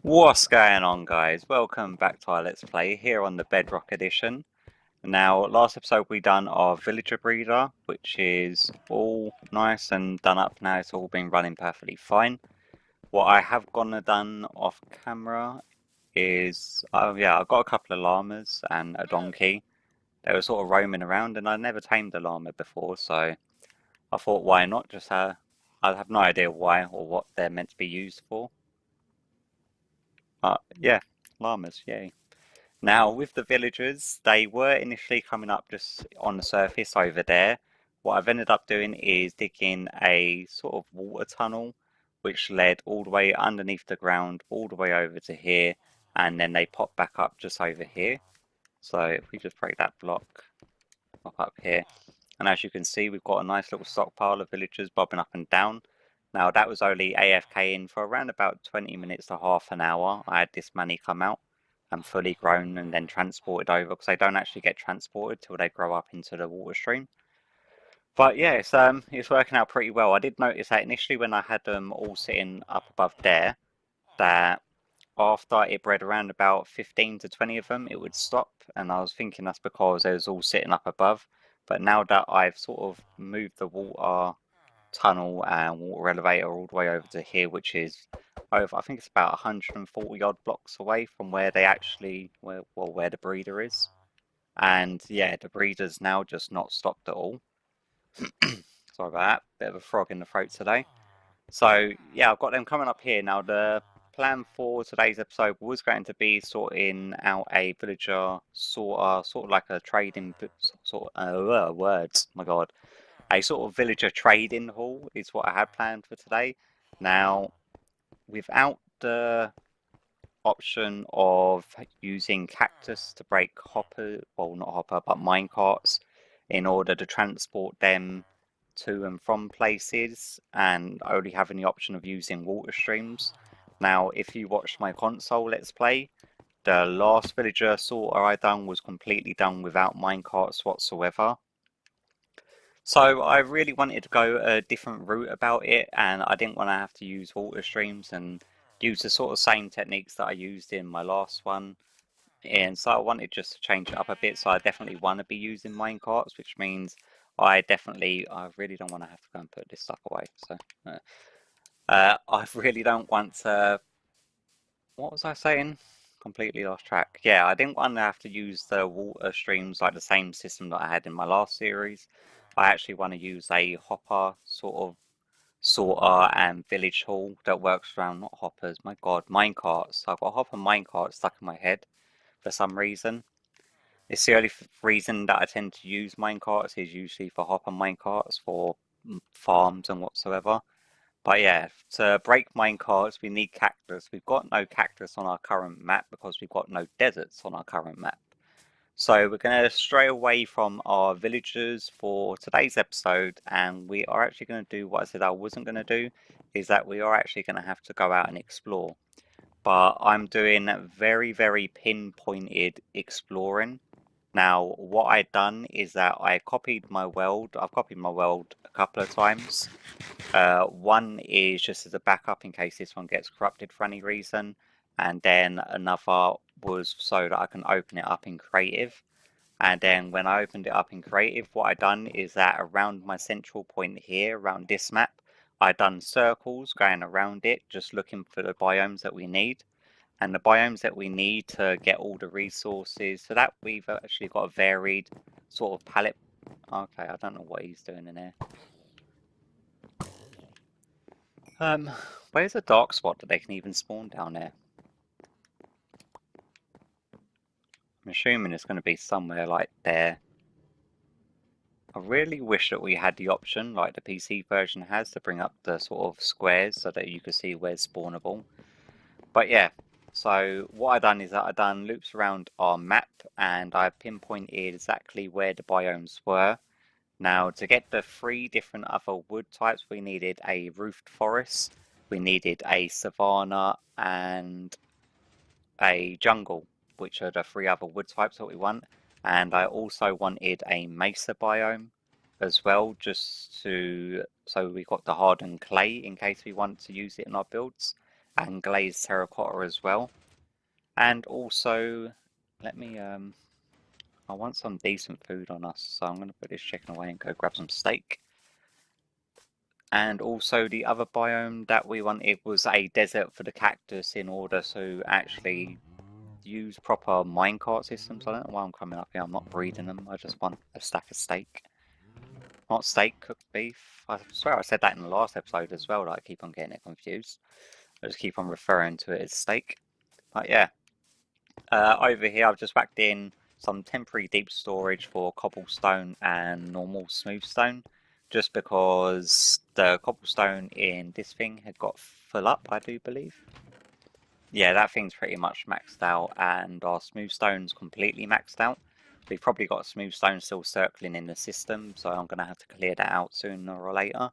What's going on, guys? Welcome back to our Let's Play here on the Bedrock edition. Now, last episode we done our villager breeder, which is all nice and done up now. It's all been running perfectly fine. What I have gone and done off camera is, oh yeah, I've got a couple of llamas and a donkey. They were sort of roaming around and I never tamed a llama before, so I thought why not? I have no idea why or what they're meant to be used for. Yeah, llamas, yay. Now, with the villagers, they were initially coming up just on the surface over there. What I've ended up doing is digging a sort of water tunnel, which led all the way underneath the ground, all the way over to here, and then they pop back up just over here. So if we just break that block, pop up here, and as you can see, we've got a nice little stockpile of villagers bobbing up and down. Now, that was only AFK in for around about 20 minutes to half an hour. I had this many come out and fully grown and then transported over, because they don't actually get transported till they grow up into the water stream. But yeah, it's working out pretty well. I did notice that initially when I had them all sitting up above there, that after it bred around about 15 to 20 of them, it would stop, and I was thinking that's because they was all sitting up above. But now that I've sort of moved the water tunnel and water elevator all the way over to here, which is over, I think it's about 140 odd blocks away from where they actually, where the breeder is. And yeah, the breeder's now just not stopped at all. Sorry about that, bit of a frog in the throat today. So yeah, I've got them coming up here. Now the plan for today's episode was going to be sorting out a villager sort of like a trading words, my god. A sort of villager trading hall is what I had planned for today. Now, without the option of using cactus to break hopper, well, not hopper, but minecarts in order to transport them to and from places, and only having the option of using water streams. Now, if you watched my console Let's Play, the last villager sorter I done was completely done without minecarts whatsoever. So I really wanted to go a different route about it, and I didn't want to have to use water streams and use the sort of same techniques that I used in my last one. And so I wanted just to change it up a bit. So I definitely want to be using minecarts, which means I really don't want to have to go and put this stuff away. So I really don't want to. What was I saying? Completely lost track. Yeah, I didn't want to have to use the water streams like the same system that I had in my last series. I actually want to use a hopper sort of sorter and village hall that works around, not hoppers, my god, minecarts. I've got a hopper minecart stuck in my head for some reason. It's the only reason that I tend to use minecarts is usually for hopper minecarts for farms and whatsoever. But yeah, to break minecarts, we need cactus. We've got no cactus on our current map because we've got no deserts on our current map. So we're going to stray away from our villagers for today's episode, and we are actually going to do what I said I wasn't going to do, is that we are actually going to have to go out and explore. But I'm doing very, very pinpointed exploring. Now, what I've done is that I've copied my world a couple of times. One is just as a backup in case this one gets corrupted for any reason, and then another was so that I can open it up in creative. And then when I opened it up in creative, what I done is that around my central point here, around this map, I done circles going around it, just looking for the biomes that we need. And the biomes that we need to get all the resources, so that we've actually got a varied sort of palette. Okay, I don't know what he's doing in there. Where's a dark spot that they can even spawn down there? I'm assuming it's going to be somewhere like there. I really wish that we had the option, like the PC version has, to bring up the sort of squares so that you could see where's spawnable. But yeah, so what I done is that I done loops around our map and I pinpointed exactly where the biomes were. Now, to get the 3 different other wood types, we needed a roofed forest, we needed a savanna, and a jungle, which are the 3 other wood types that we want. And I also wanted a mesa biome as well, so we got the hardened clay in case we want to use it in our builds. and glazed terracotta as well. And also, let me, I want some decent food on us, so I'm going to put this chicken away and go grab some steak. And also the other biome that we wanted was a desert for the cactus in order to actually use proper minecart systems. I don't know why I'm coming up here, I'm not breeding them, I just want a stack of steak. Not steak, cooked beef. I swear I said that in the last episode as well, like I keep on getting it confused. I just keep on referring to it as steak. But yeah, over here I've just whacked in some temporary deep storage for cobblestone and normal smooth stone, just because the cobblestone in this thing had got full up, I do believe. Yeah, that thing's pretty much maxed out, and our smooth stone's completely maxed out. We've probably got smooth stone still circling in the system, so I'm going to have to clear that out sooner or later.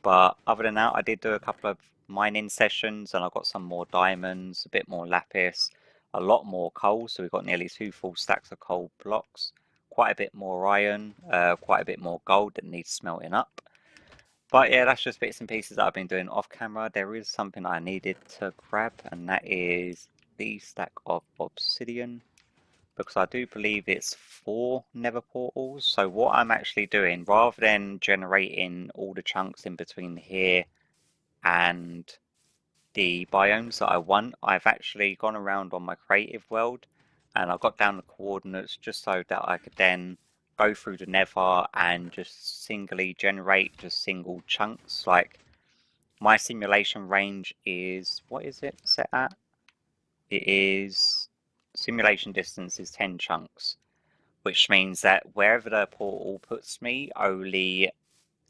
But other than that, I did do a couple of mining sessions, and I got some more diamonds, a bit more lapis, a lot more coal. So we've got nearly 2 full stacks of coal blocks, quite a bit more iron, quite a bit more gold that needs smelting up. But yeah, that's just bits and pieces that I've been doing off camera. There is something I needed to grab, and that is the stack of obsidian, because I do believe it's 4 nether portals. So what I'm actually doing, rather than generating all the chunks in between here and the biomes that I want, I've actually gone around on my creative world and I got down the coordinates just so that I could then go through the nether and just singly generate just single chunks. Like my simulation range is, what is it set at? It is, simulation distance is 10 chunks, which means that wherever the portal puts me, only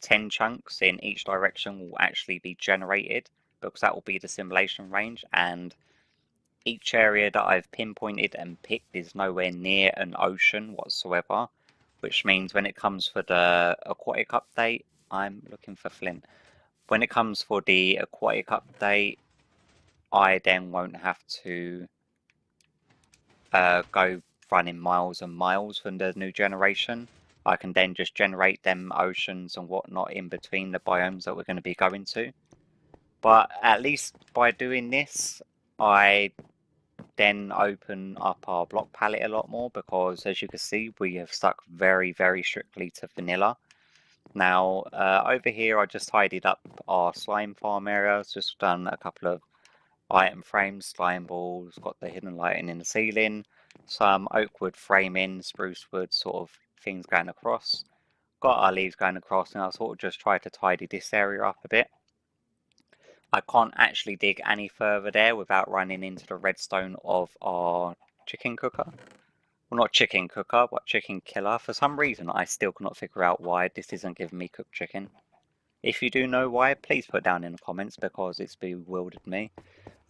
10 chunks in each direction will actually be generated, because that will be the simulation range, and each area that I've pinpointed and picked is nowhere near an ocean whatsoever, which means when it comes for the aquatic update, I'm looking for flint. When it comes for the aquatic update, I then won't have to go running miles and miles from the new generation. I can then just generate them oceans and whatnot in between the biomes that we're going to be going to. But at least by doing this, I then open up our block palette a lot more, because as you can see, we have stuck very, very strictly to vanilla. Now, over here, I just tidied up our slime farm area. I've just done a couple of item frames, slime balls, got the hidden lighting in the ceiling, some oak wood framing, spruce wood sort of things going across. Got our leaves going across, and I sort of just tried to tidy this area up a bit. I can't actually dig any further there without running into the redstone of our chicken cooker. Well, not chicken cooker, but chicken killer. For some reason, I still cannot figure out why this isn't giving me cooked chicken. If you do know why, please put down in the comments, because it's bewildered me.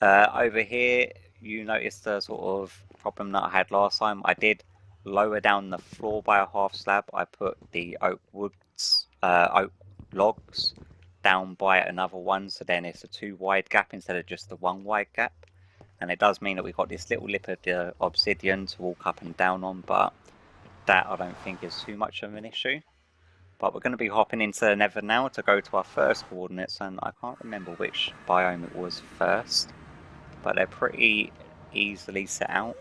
Over here, you notice the sort of problem that I had last time. I did lower down the floor by a half slab. I put the oak logs down by another one, so then it's a 2 wide gap instead of just the 1 wide gap. And it does mean that we've got this little lip of the obsidian to walk up and down on, but that I don't think is too much of an issue. But we're going to be hopping into the nether now to go to our first coordinates, and I can't remember which biome it was first, but they're pretty easily set out,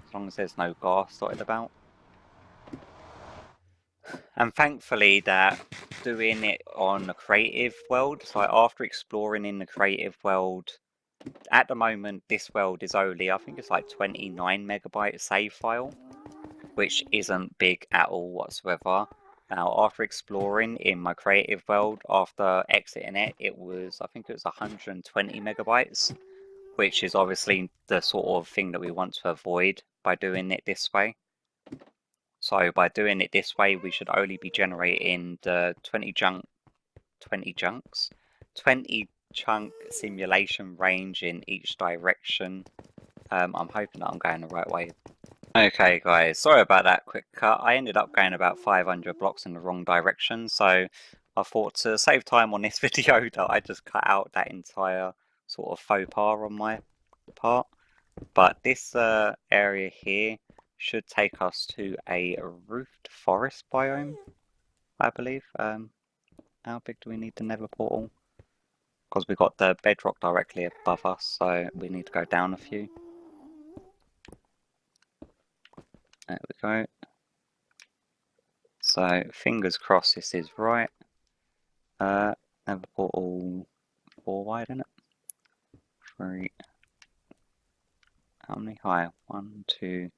as long as there's no gas dotted about. And thankfully that doing it on the creative world, so after exploring in the creative world, at the moment this world is only, I think it's like 29 megabyte save file, which isn't big at all whatsoever. Now after exploring in my creative world, after exiting it, it was, I think it was 120 megabytes, which is obviously the sort of thing that we want to avoid by doing it this way. So by doing it this way, we should only be generating the 20 chunk simulation range in each direction. I'm hoping that I'm going the right way. Okay guys, sorry about that quick cut. I ended up going about 500 blocks in the wrong direction, so I thought to save time on this video that I just cut out that entire sort of faux pas on my part. But this area here should take us to a roofed forest biome, I believe. How big do we need the nether portal? because we got the bedrock directly above us, so we need to go down a few. There we go. So fingers crossed this is right. Nether portal 4 wide, isn't it? 3. How many high? 1, 2,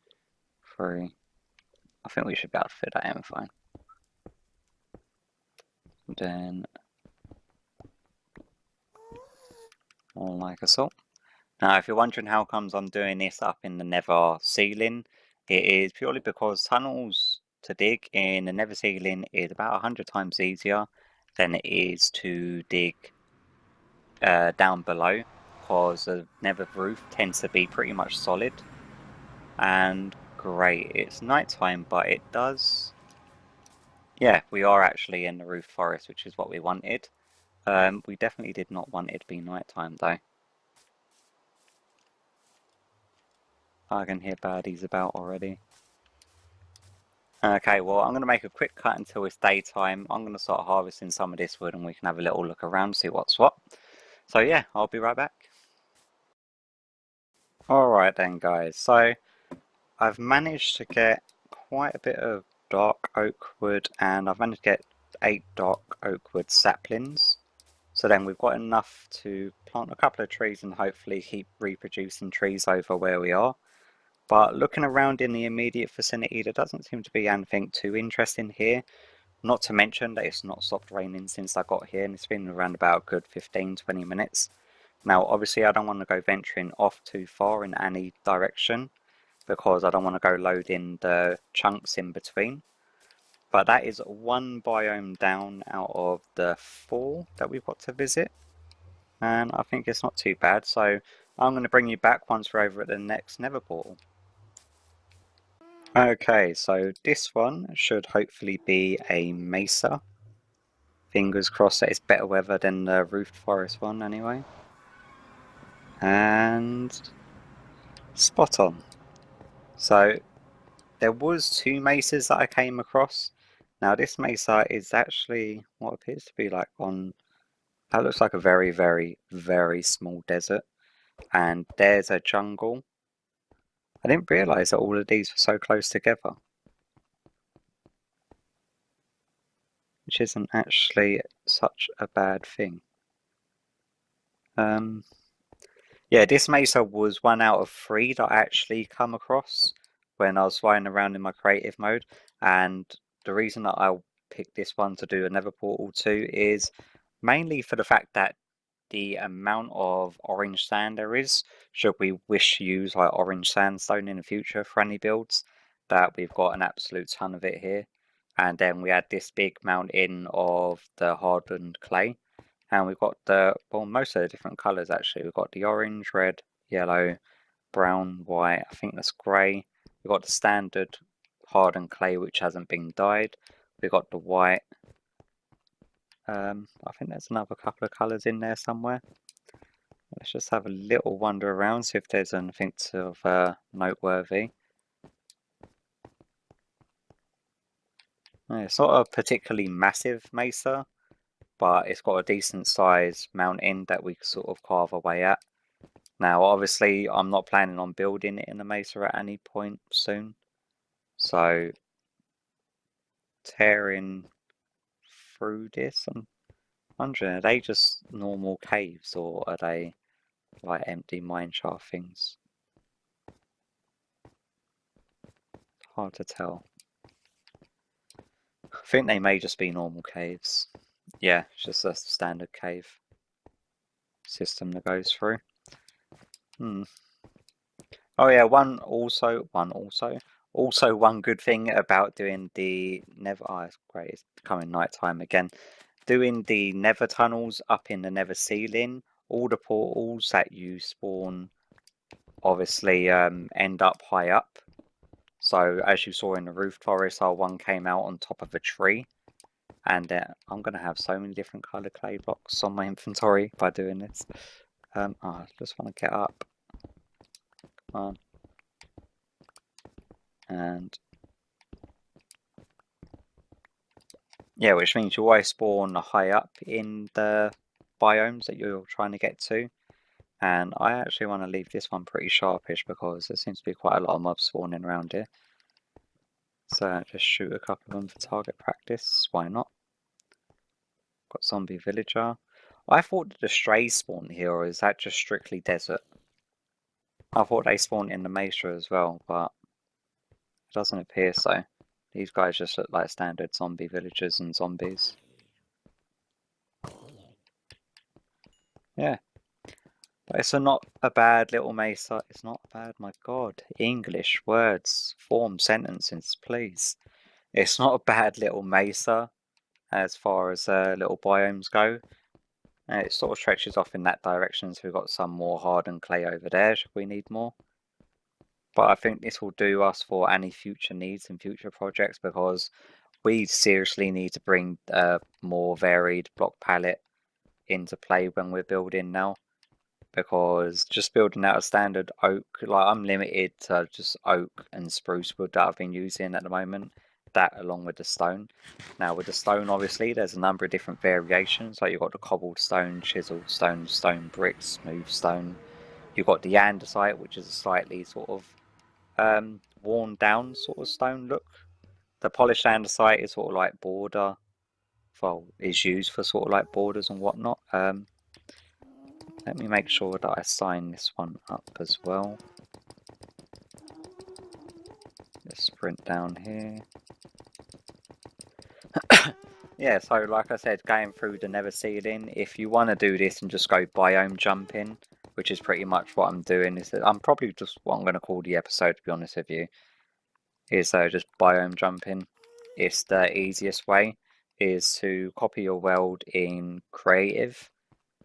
3. I think we should be able to fit that in fine. And then like so. Now, if you're wondering how comes I'm doing this up in the nether ceiling, it is purely because tunnels to dig in the nether ceiling is about 100 times easier than it is to dig down below, because the nether roof tends to be pretty much solid. And great, it's nighttime, but it does... Yeah, we are actually in the roof forest, which is what we wanted. We definitely did not want it to be nighttime though. I can hear baddies about already. Okay, well, I'm going to make a quick cut until it's daytime. I'm going to start harvesting some of this wood and we can have a little look around, see what's what. So yeah, I'll be right back. Alright then guys, so I've managed to get quite a bit of dark oak wood, and I've managed to get 8 dark oak wood saplings. So then we've got enough to plant a couple of trees and hopefully keep reproducing trees over where we are. But looking around in the immediate vicinity, there doesn't seem to be anything too interesting here. Not to mention that it's not stopped raining since I got here, and it's been around about a good 15-20 minutes. Now obviously I don't want to go venturing off too far in any direction, because I don't want to go loading the chunks in between. But that is one biome down out of the 4 that we've got to visit, and I think it's not too bad. So I'm going to bring you back once we're over at the next nether portal. Okay, so this one should hopefully be a mesa. Fingers crossed that it's better weather than the roofed forest one anyway. And spot on. So there was 2 mesas that I came across. Now this mesa is actually what appears to be like on... That looks like a very, very, very small desert. And there's a jungle. I didn't realise that all of these were so close together. Which isn't actually such a bad thing. Yeah, this mesa was 1 out of 3 that I actually come across when I was flying around in my creative mode. And the reason that I picked this one to do a nether portal to is mainly for the fact that the amount of orange sand there is, should we wish to use like orange sandstone in the future for any builds, that we've got an absolute ton of it here. And then we had this big mountain of the hardened clay, and we've got the, well, most of the different colours actually. We've got the orange, red, yellow, brown, white, I think that's grey. We've got the standard hardened clay which hasn't been dyed. We've got the white. I think there's another couple of colours in there somewhere. Let's just have a little wander around, see if there's anything of noteworthy. It's not a particularly massive mesa, but it's got a decent sized mountain that we can sort of carve away at. Now obviously I'm not planning on building it in the mesa at any point soon, so tearing through this, I'm wondering, are they just normal caves or are they like empty mineshaft things? Hard to tell. I think they may just be normal caves. Yeah, it's just a standard cave system that goes through. Oh yeah, one good thing about doing the nether... Oh, it's great, it's becoming nighttime again. Doing the nether tunnels up in the nether ceiling, all the portals that you spawn obviously end up high up. So as you saw in the roof forest, our one came out on top of a tree. And I'm going to have so many different coloured clay blocks on my inventory by doing this. I just want to get up. Come on. And yeah, which means you always spawn high up in the biomes that you're trying to get to. And I actually want to leave this one pretty sharpish because there seems to be quite a lot of mobs spawning around here. So just shoot a couple of them for target practice, why not? Got zombie villager. I thought that the strays spawned here, or is that just strictly desert? I thought they spawned in the mesa as well, but it doesn't appear so. These guys just look like standard zombie villagers and zombies. Yeah. But it's not a bad little mesa. It's not bad, my god. English, words, form, sentences, please. It's not a bad little mesa as far as little biomes go. It sort of stretches off in that direction, so we've got some more hardened clay over there, should we need more. But I think this will do us for any future needs and future projects, because we seriously need to bring a more varied block palette into play when we're building now. Because just building out a standard oak, like I'm limited to just oak and spruce wood that I've been using at the moment. That along with the stone. Now with the stone, obviously there's a number of different variations, like you've got the cobbled stone, chiseled stone, stone brick, smooth stone. You've got the andesite, which is a slightly sort of worn down sort of stone look. The polished andesite is sort of like border, well, is used for sort of like borders and whatnot. Let me make sure that I sign this one up as well. Let's sprint down here. Yeah, so like I said, going through the nether ceiling, if you want to do this and just go biome jumping, which is pretty much what I'm doing, is that I'm probably just what I'm going to call the episode, to be honest with you, is just biome jumping. It's the easiest way, is to copy your world in creative.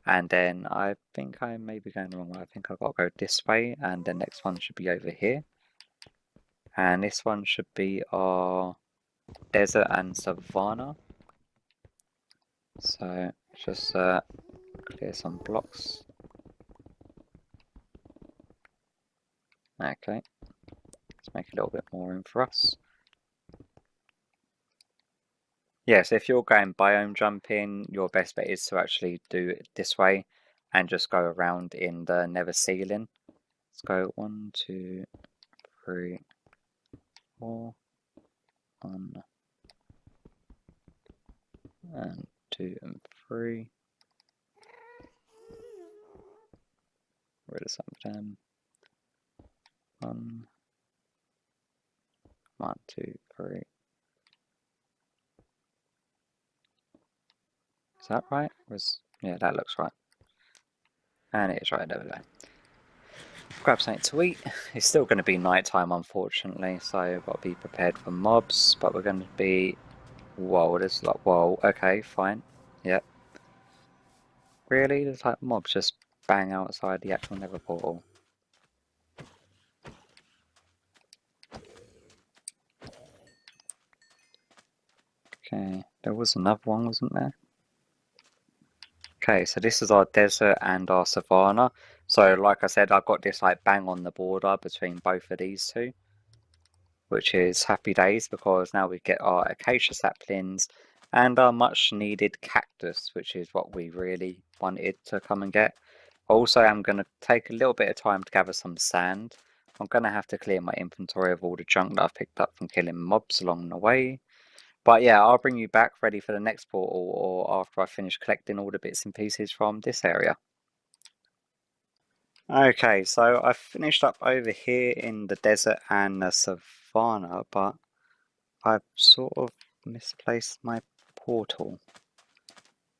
And then I think I may be going the wrong way. I think I've got to go this way, and the next one should be over here. And this one should be our desert and savanna. So just clear some blocks. Okay, let's make a little bit more room for us. Yeah, so if you're going biome jumping, your best bet is to actually do it this way and just go around in the nether ceiling. Let's go 1, 2, 3, 4, 1, and 2 and 3. Rid of some of them. 1, 2, 3. Is that right? Yeah, that looks right. And it is right, there we go. Grab something to eat. It's still going to be night time, unfortunately, so I've got to be prepared for mobs, but we're going to be... Whoa, there's like... Whoa, okay, fine. Yep. Really? There's like mobs just bang outside the actual nether portal. Okay, there was another one, wasn't there? Okay, so this is our desert and our savanna. So like I said, I've got this like bang on the border between both of these two, which is happy days, because now we get our acacia saplings and our much needed cactus, which is what we really wanted to come and get. Also, I'm going to take a little bit of time to gather some sand. I'm going to have to clear my inventory of all the junk that I've picked up from killing mobs along the way. But yeah, I'll bring you back ready for the next portal, or after I finish collecting all the bits and pieces from this area. Okay, so I've finished up over here in the desert and the savanna, but I've sort of misplaced my portal.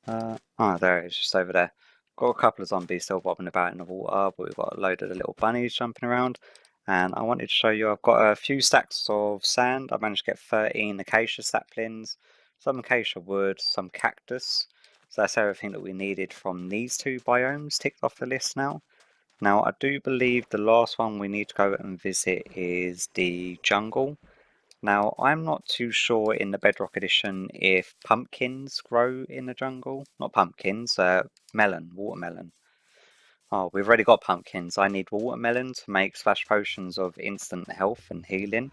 Oh, there it is, just over there. Got a couple of zombies still bobbing about in the water, but we've got a load of the little bunnies jumping around. And I wanted to show you, I've got a few stacks of sand. I managed to get 13 acacia saplings, some acacia wood, some cactus. So that's everything that we needed from these two biomes ticked off the list now. Now I do believe the last one we need to go and visit is the jungle. Now I'm not too sure in the Bedrock edition if pumpkins grow in the jungle. Not pumpkins, watermelon. Oh, we've already got pumpkins. I need watermelon to make splash potions of instant health and healing.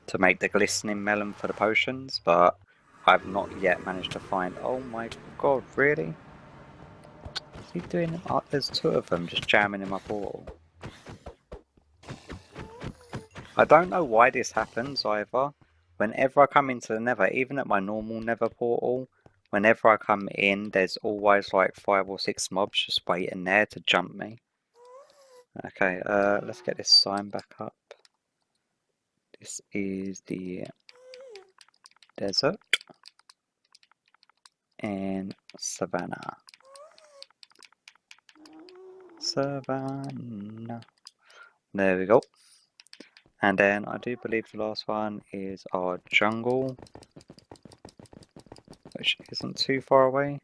To make the glistening melon for the potions, but I've not yet managed to find... Oh my god, really? What's he doing? Oh, there's two of them just jamming in my portal. I don't know why this happens either. Whenever I come into the nether, even at my normal nether portal, whenever I come in, there's always like 5 or 6 mobs just waiting there to jump me. Okay, let's get this sign back up. This is the desert and savannah. Savannah. There we go. And then I do believe the last one is our jungle, which isn't too far away,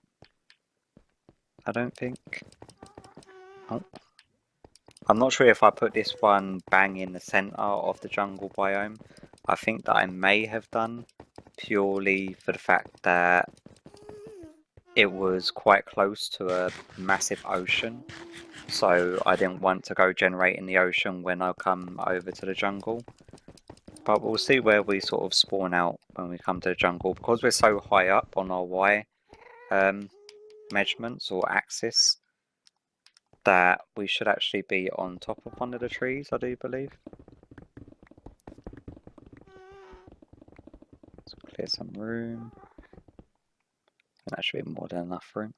I don't think. Oh. I'm not sure if I put this one bang in the center of the jungle biome. I think that I may have done, purely for the fact that it was quite close to a massive ocean. So I didn't want to go generate in the ocean when I come over to the jungle. But we'll see where we sort of spawn out when we come to the jungle. Because we're so high up on our Y measurements or axis, that we should actually be on top of one of the trees, I do believe. Let's clear some room. And that should be more than enough room.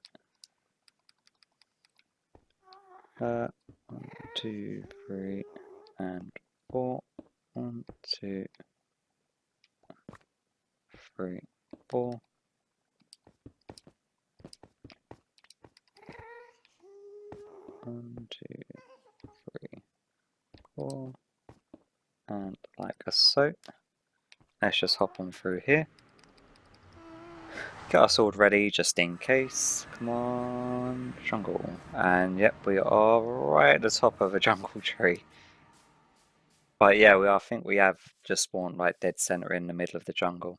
1, 2, 3, and 4. 1, 2, 3, 4. 1, 2, 3, 4. And like so. Let's just hop on through here. Get our sword ready just in case. Come on, jungle. And yep, we are right at the top of a jungle tree. But yeah, I think we have just spawned like dead center in the middle of the jungle.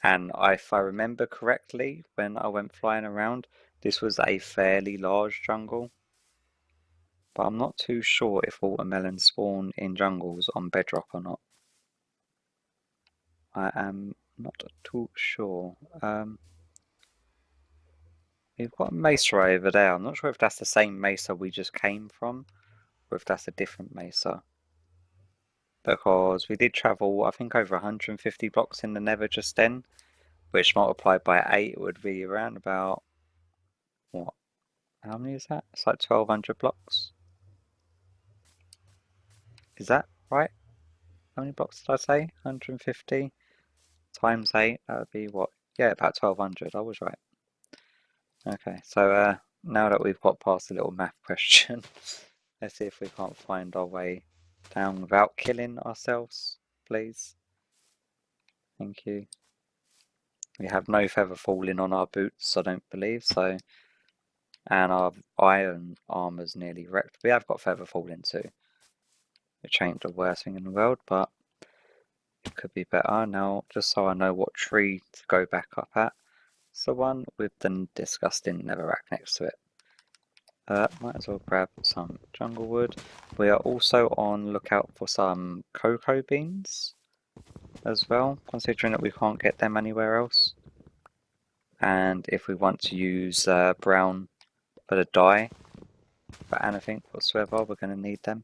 And if I remember correctly, when I went flying around, this was a fairly large jungle. But I'm not too sure if watermelons spawn in jungles on Bedrock or not. I am not too sure. We've got a mesa over there. I'm not sure if that's the same mesa we just came from, or if that's a different mesa. Because we did travel, I think, over 150 blocks in the nether just then, which multiplied by 8 would be around about, what? How many is that? It's like 1200 blocks. Is that right? How many blocks did I say? 150 times 8, that would be what? Yeah, about 1200. I was right. Okay, so now that we've got past the little math question, let's see if we can't find our way down without killing ourselves, please. Thank you. We have no feather falling on our boots, I don't believe, so. And our iron armor's nearly wrecked. We have got feather falling too, which ain't the worst thing in the world, but it could be better. Now, just so I know what tree to go back up at, it's the one with the disgusting netherrack next to it. Might as well grab some jungle wood. We are also on lookout for some cocoa beans as well, considering that we can't get them anywhere else. And if we want to use brown for the dye, for anything whatsoever, we're going to need them.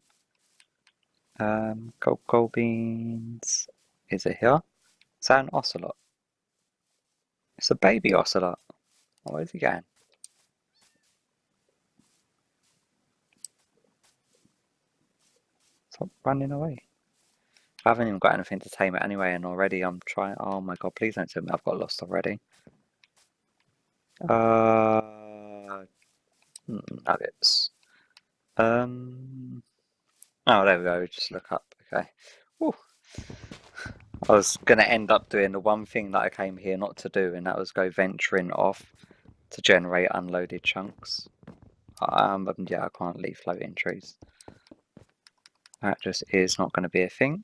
Cocoa beans. Is it here? Is that an ocelot? It's a baby ocelot. Oh, where's he going? Stop running away. I haven't even got anything to tame it anyway, and already I'm trying. Oh my god, please don't tell me I've got lost already. Nuggets. Oh, there we go. Just look up. Okay. Woo. I was gonna end up doing the one thing that I came here not to do, and that was go venturing off to generate unloaded chunks. Yeah, I can't leave floating trees. That just is not going to be a thing.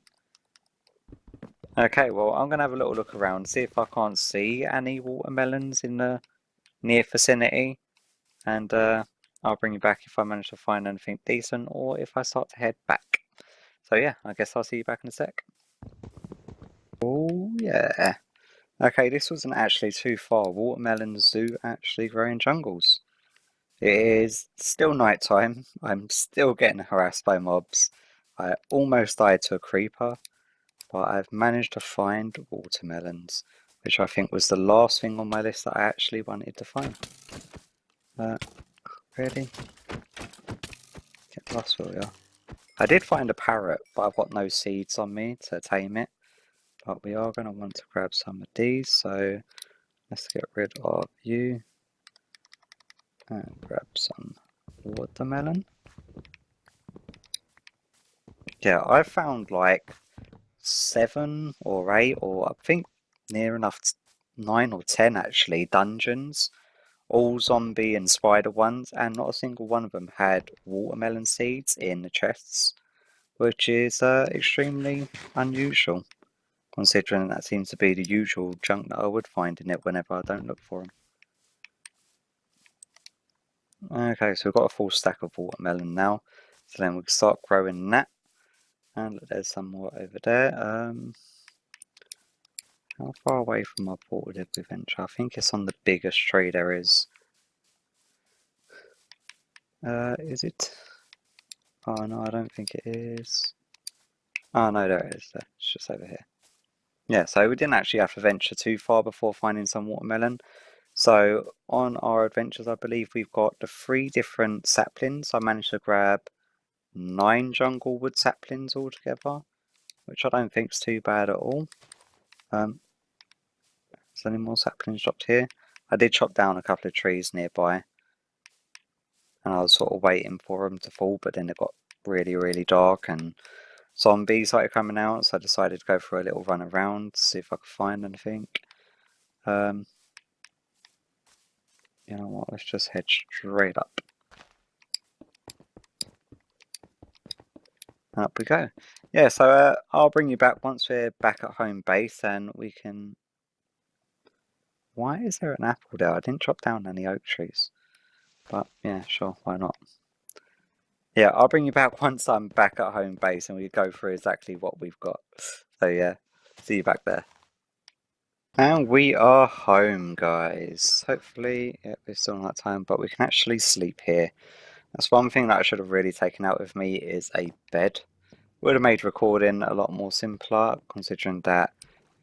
Okay, well, I'm going to have a little look around, see if I can't see any watermelons in the near vicinity. And I'll bring you back if I manage to find anything decent or if I start to head back. So yeah, I guess I'll see you back in a sec. Oh yeah. Okay, this wasn't actually too far. Watermelons do actually grow in jungles. It is still night time. I'm still getting harassed by mobs. I almost died to a creeper, but I've managed to find watermelons, which I think was the last thing on my list that I actually wanted to find. Really? Get lost, will ya? I did find a parrot, but I've got no seeds on me to tame it. But we are going to want to grab some of these, so let's get rid of you and grab some watermelon. Yeah, I found like 7 or 8, or I think near enough 9 or 10 actually, dungeons, all zombie and spider ones, and not a single one of them had watermelon seeds in the chests, which is extremely unusual, considering that seems to be the usual junk that I would find in it whenever I don't look for them. Okay, so we've got a full stack of watermelon now, so then we can start growing that. And there's some more over there. How far away from our portal did we venture? I think it's on the biggest tree there is. Is it? Oh no, I don't think it is. Oh no, there it is. It's just over here. Yeah, so we didn't actually have to venture too far before finding some watermelon. So on our adventures, I believe we've got the 3 different saplings. I managed to grab 9 jungle wood saplings altogether, which I don't think is too bad at all. Is there any more saplings dropped here? I did chop down a couple of trees nearby, and I was sort of waiting for them to fall, but then it got really, really dark and zombies started coming out, so I decided to go for a little run around to see if I could find anything. You know what, let's just head straight up. And up we go. Yeah, so I'll bring you back once we're back at home base and we can... Why is there an apple there? I didn't chop down any oak trees. But yeah, sure, why not? Yeah, I'll bring you back once I'm back at home base and we go through exactly what we've got. So yeah, see you back there. And we are home, guys. Hopefully, yeah, it's still not time, but we can actually sleep here. That's one thing that I should have really taken out with me is a bed. Would have made recording a lot more simpler, considering that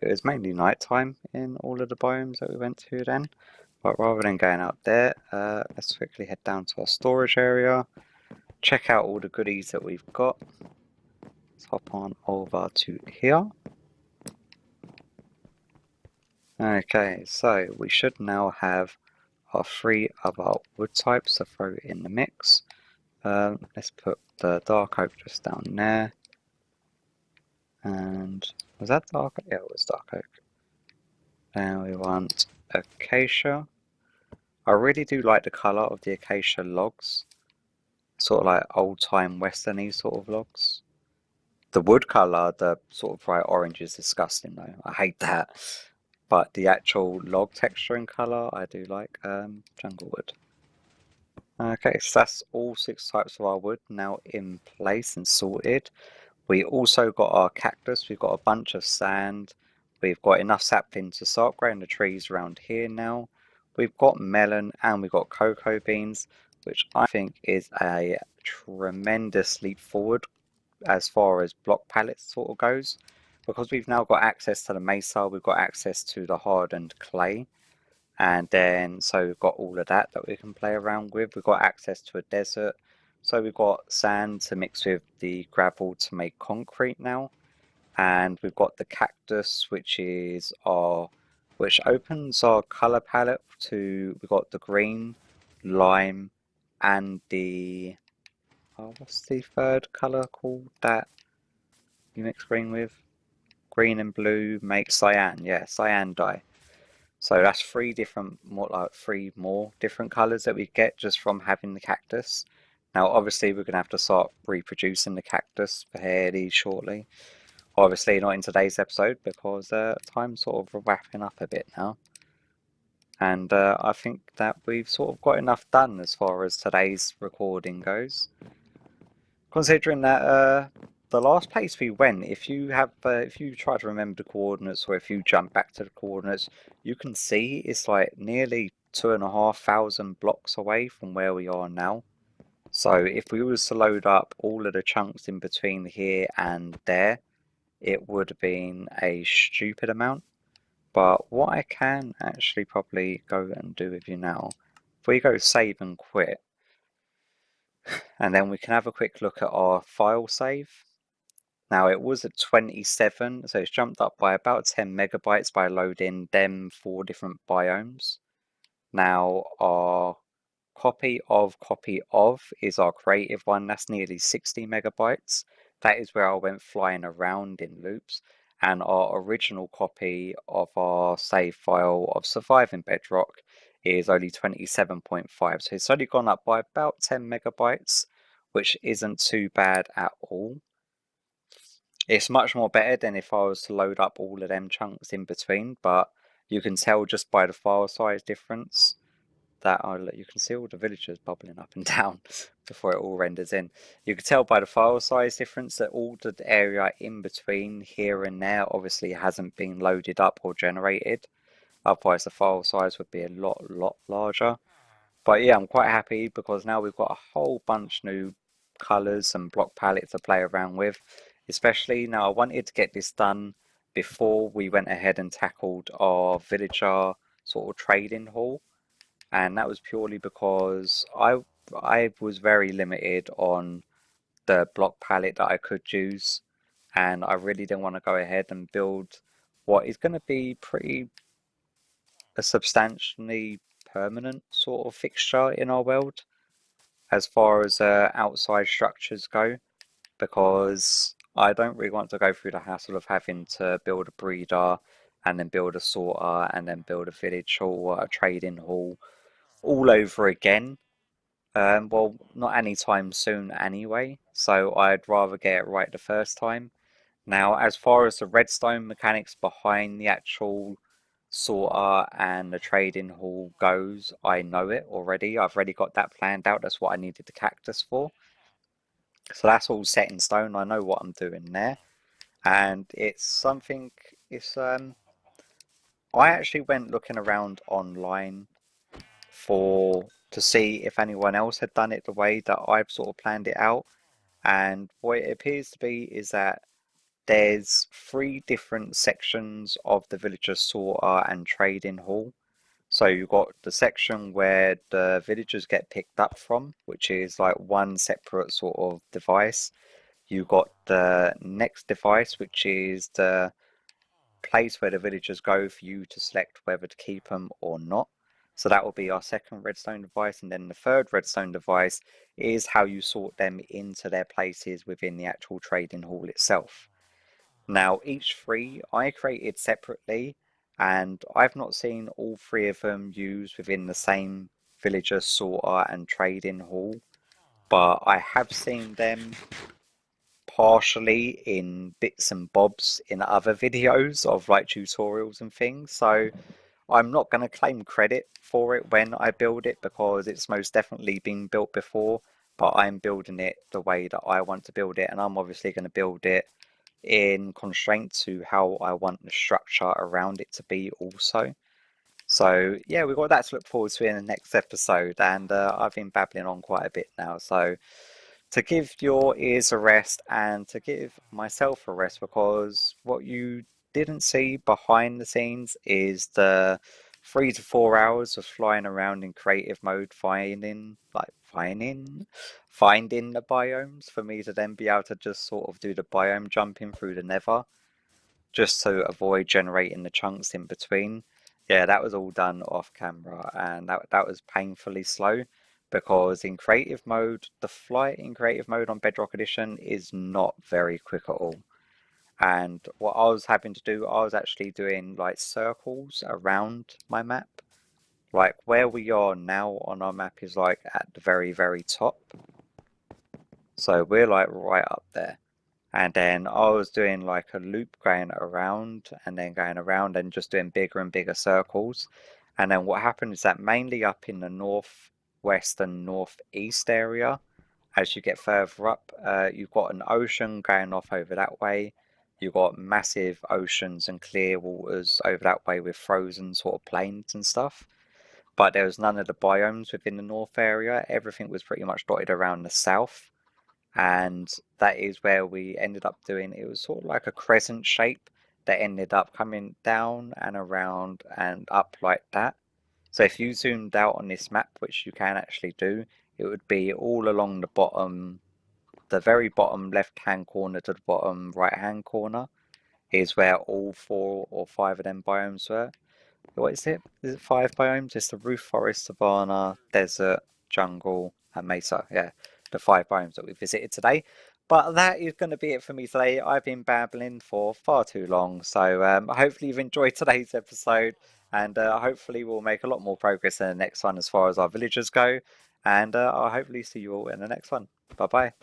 it was mainly nighttime in all of the biomes that we went to then. But rather than going out there, let's quickly head down to our storage area. Check out all the goodies that we've got. Let's hop on over to here. Okay, so we should now have our 3 other wood types to throw in the mix. Let's put the dark oak just down there. And was that dark? Yeah, it was dark oak. Then we want acacia. I really do like the colour of the acacia logs. Sort of like old-time westerny sort of logs. The wood colour, the sort of bright orange, is disgusting though. I hate that. But the actual log texture and colour, I do like. Jungle wood. Okay, so that's all 6 types of our wood now in place and sorted. We also got our cactus. We've got a bunch of sand. We've got enough saplings to start growing the trees around here now. We've got melon and we've got cocoa beans, which I think is a tremendous leap forward as far as block palettes sort of goes. Because we've now got access to the mesa, we've got access to the hardened clay. And then, so we've got all of that we can play around with. We've got access to a desert. So we've got sand to mix with the gravel to make concrete now. And we've got the cactus, which opens our color palette to, we've got the green, lime, and the, what's the third color called that you mix green with? Green and blue make cyan, yeah, cyan dye. So that's 3 more different colors that we get just from having the cactus. Now, obviously, we're going to have to start reproducing the cactus fairly shortly. Obviously, not in today's episode because time's sort of wrapping up a bit now. And I think that we've sort of got enough done as far as today's recording goes. Considering that the last place we went, if you try to remember the coordinates or if you jump back to the coordinates, you can see it's like nearly 2,500 blocks away from where we are now. So if we was to load up all of the chunks in between here and there, it would have been a stupid amount. But what I can actually probably go and do with you now, if we go save and quit, and then we can have a quick look at our file save. Now it was at 27, so it's jumped up by about 10 megabytes by loading them 4 different biomes. Now our copy of is our creative one. That's nearly 60 megabytes. That is where I went flying around in loops. And our original copy of our save file of surviving Bedrock is only 27.5. So it's only gone up by about 10 megabytes, which isn't too bad at all. It's much more better than if I was to load up all of them chunks in between, but you can tell just by the file size difference that you can see all the villagers bubbling up and down before it all renders in. You can tell by the file size difference that all the area in between here and there obviously hasn't been loaded up or generated. Otherwise the file size would be a lot larger. But yeah, I'm quite happy because now we've got a whole bunch new colours and block palettes to play around with. Especially now I wanted to get this done before we went ahead and tackled our villager sort of trading hall. And that was purely because I was very limited on the block palette that I could use, and I really didn't want to go ahead and build what is going to be pretty a substantially permanent sort of fixture in our world as far as outside structures go, because I don't really want to go through the hassle of having to build a breeder and then build a sorter and then build a village hall, a trading hall all over again. Well, not anytime soon anyway, so I'd rather get it right the first time. Now, as far as the redstone mechanics behind the actual sorter and the trading hall goes, I know it already. I've already got that planned out. That's what I needed the cactus for. So that's all set in stone. I know what I'm doing there. And it's something, I actually went looking around online to see if anyone else had done it the way that I've sort of planned it out. And what it appears to be is that there's 3 different sections of the villager sorter and trading hall. So you've got the section where the villagers get picked up from, which is like one separate sort of device. You've got the next device, which is the place where the villagers go for you to select whether to keep them or not. So that will be our second redstone device, and then the third redstone device is how you sort them into their places within the actual trading hall itself. Now, each 3 I created separately, and I've not seen all 3 of them used within the same villager sorter and trading hall, but I have seen them partially in bits and bobs in other videos of like tutorials and things. So I'm not going to claim credit for it when I build it because it's most definitely been built before, but I'm building it the way that I want to build it, and I'm obviously going to build it in constraint to how I want the structure around it to be also. So yeah, we've got that to look forward to in the next episode, and I've been babbling on quite a bit now, so to give your ears a rest and to give myself a rest, because what you didn't see behind the scenes is the 3 to 4 hours of flying around in creative mode, finding the biomes for me to then be able to just sort of do the biome jumping through the nether just to avoid generating the chunks in between. Yeah, that was all done off camera, and that was painfully slow because in creative mode, the flight in creative mode on Bedrock Edition is not very quick at all. And what I was having to do, I was actually doing like circles around my map. Like where we are now on our map is like at the very top. So we're like right up there. And then I was doing like a loop going around and then going around and just doing bigger and bigger circles. And then what happened is that mainly up in the northwest and northeast area, as you get further up, you've got an ocean going off over that way. You've got massive oceans and clear waters over that way with frozen sort of plains and stuff. but there was none of the biomes within the north area. Everything was pretty much dotted around the south, and that is where we ended up doing. It was sort of like a crescent shape that ended up coming down and around and up like that. So if you zoomed out on this map, which you can actually do, it would be all along the bottom, the very bottom left-hand corner to the bottom right-hand corner is where all 4 or 5 of them biomes were. What is it? Is it 5 biomes? It's the roof, forest, savanna, desert, jungle, and mesa. Yeah, the 5 biomes that we visited today. But that is going to be it for me today. I've been babbling for far too long, so hopefully you've enjoyed today's episode, and hopefully we'll make a lot more progress in the next one as far as our villagers go. And I'll hopefully see you all in the next one. Bye bye.